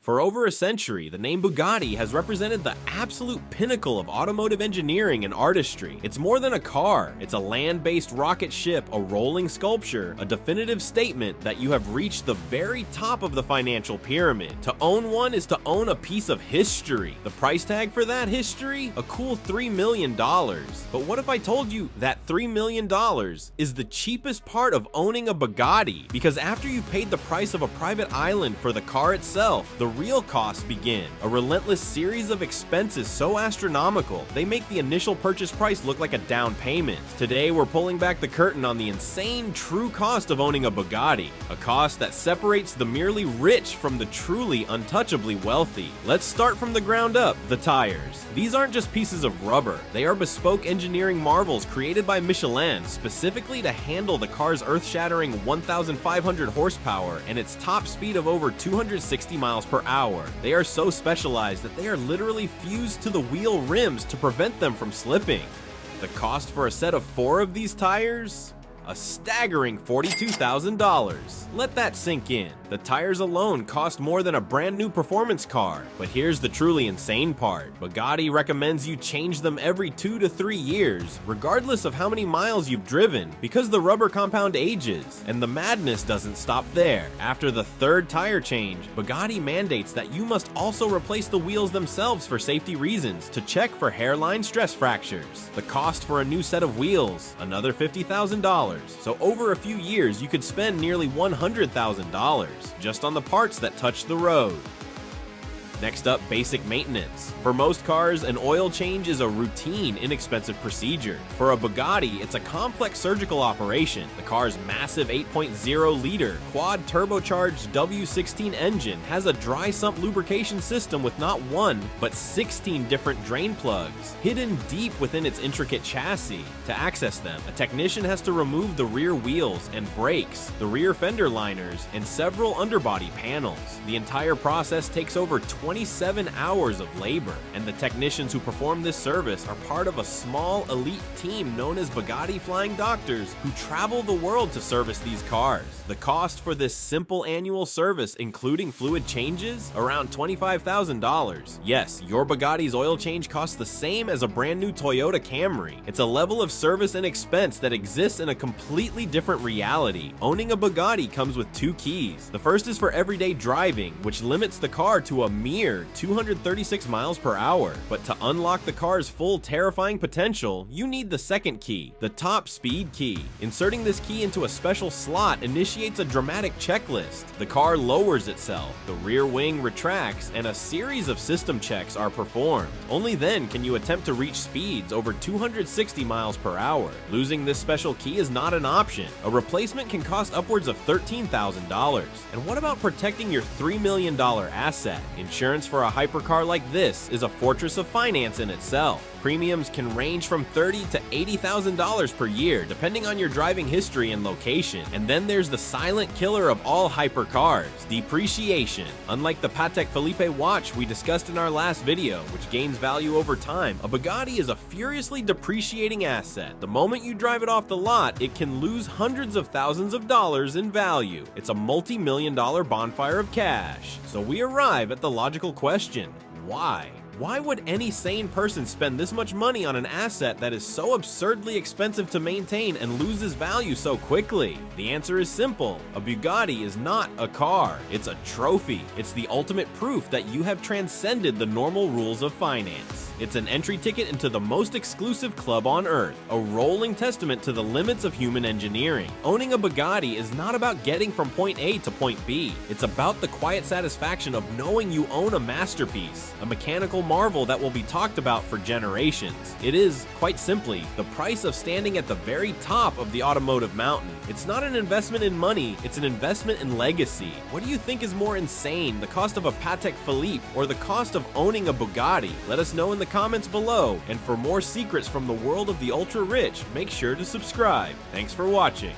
For over a century, the name Bugatti has represented the absolute pinnacle of automotive engineering and artistry. It's more than a car, it's a land-based rocket ship, a rolling sculpture, a definitive statement that you have reached the very top of the financial pyramid. To own one is to own a piece of history. The price tag for that history? A cool $3 million. But what if I told you that $3 million is the cheapest part of owning a Bugatti? Because after you've paid the price of a private island for the car itself, the real costs begin. A relentless series of expenses so astronomical, they make the initial purchase price look like a down payment. Today, we're pulling back the curtain on the insane true cost of owning a Bugatti, a cost that separates the merely rich from the truly untouchably wealthy. Let's start from the ground up, the tires. These aren't just pieces of rubber, they are bespoke engineering marvels created by Michelin specifically to handle the car's earth-shattering 1,500 horsepower and its top speed of over 260 miles per hour. They are so specialized that they are literally fused to the wheel rims to prevent them from slipping. The cost for a set of 4 of these tires? A staggering $42,000. Let that sink in. The tires alone cost more than a brand new performance car. But here's the truly insane part. Bugatti recommends you change them every 2 to 3 years, regardless of how many miles you've driven, because the rubber compound ages. And the madness doesn't stop there. After the 3rd tire change, Bugatti mandates that you must also replace the wheels themselves for safety reasons to check for hairline stress fractures. The cost for a new set of wheels, another $50,000. So over a few years, you could spend nearly $100,000 just on the parts that touch the road. Next up, basic maintenance. For most cars, an oil change is a routine, inexpensive procedure. For a Bugatti, it's a complex surgical operation. The car's massive 8.0-liter quad turbocharged W16 engine has a dry sump lubrication system with not 1, but 16 different drain plugs, hidden deep within its intricate chassis. To access them, a technician has to remove the rear wheels and brakes, the rear fender liners, and several underbody panels. The entire process takes over 27 hours of labor, and the technicians who perform this service are part of a small elite team known as Bugatti Flying Doctors who travel the world to service these cars. The cost for this simple annual service, including fluid changes, around $25,000. Yes, your Bugatti's oil change costs the same as a brand new Toyota Camry. It's a level of service and expense that exists in a completely different reality. Owning a Bugatti comes with 2 keys. The first is for everyday driving, which limits the car to a mere 236 miles per hour. But to unlock the car's full terrifying potential, you need the second key, the top speed key. Inserting this key into a special slot initiates a dramatic checklist. The car lowers itself, the rear wing retracts, and a series of system checks are performed. Only then can you attempt to reach speeds over 260 miles per hour. Losing this special key is not an option. A replacement can cost upwards of $13,000. And what about protecting your $3 million asset? Insurance for a hypercar like this is a fortress of finance in itself. Premiums can range from $30,000 to $80,000 per year, depending on your driving history and location. And then there's the silent killer of all hypercars, depreciation. Unlike the Patek Philippe watch we discussed in our last video, which gains value over time, a Bugatti is a furiously depreciating asset. The moment you drive it off the lot, it can lose hundreds of thousands of dollars in value. It's a multi-million-dollar bonfire of cash. So we arrive at the logical question: why? Why would any sane person spend this much money on an asset that is so absurdly expensive to maintain and loses value so quickly? The answer is simple. A Bugatti is not a car. It's a trophy. It's the ultimate proof that you have transcended the normal rules of finance. It's an entry ticket into the most exclusive club on earth, a rolling testament to the limits of human engineering. Owning a Bugatti is not about getting from point A to point B. It's about the quiet satisfaction of knowing you own a masterpiece, a mechanical marvel that will be talked about for generations. It is, quite simply, the price of standing at the very top of the automotive mountain. It's not an investment in money, it's an investment in legacy. What do you think is more insane, the cost of a Patek Philippe or the cost of owning a Bugatti? Let us know in the comments below, and for more secrets from the world of the ultra-rich, make sure to subscribe. Thanks for watching.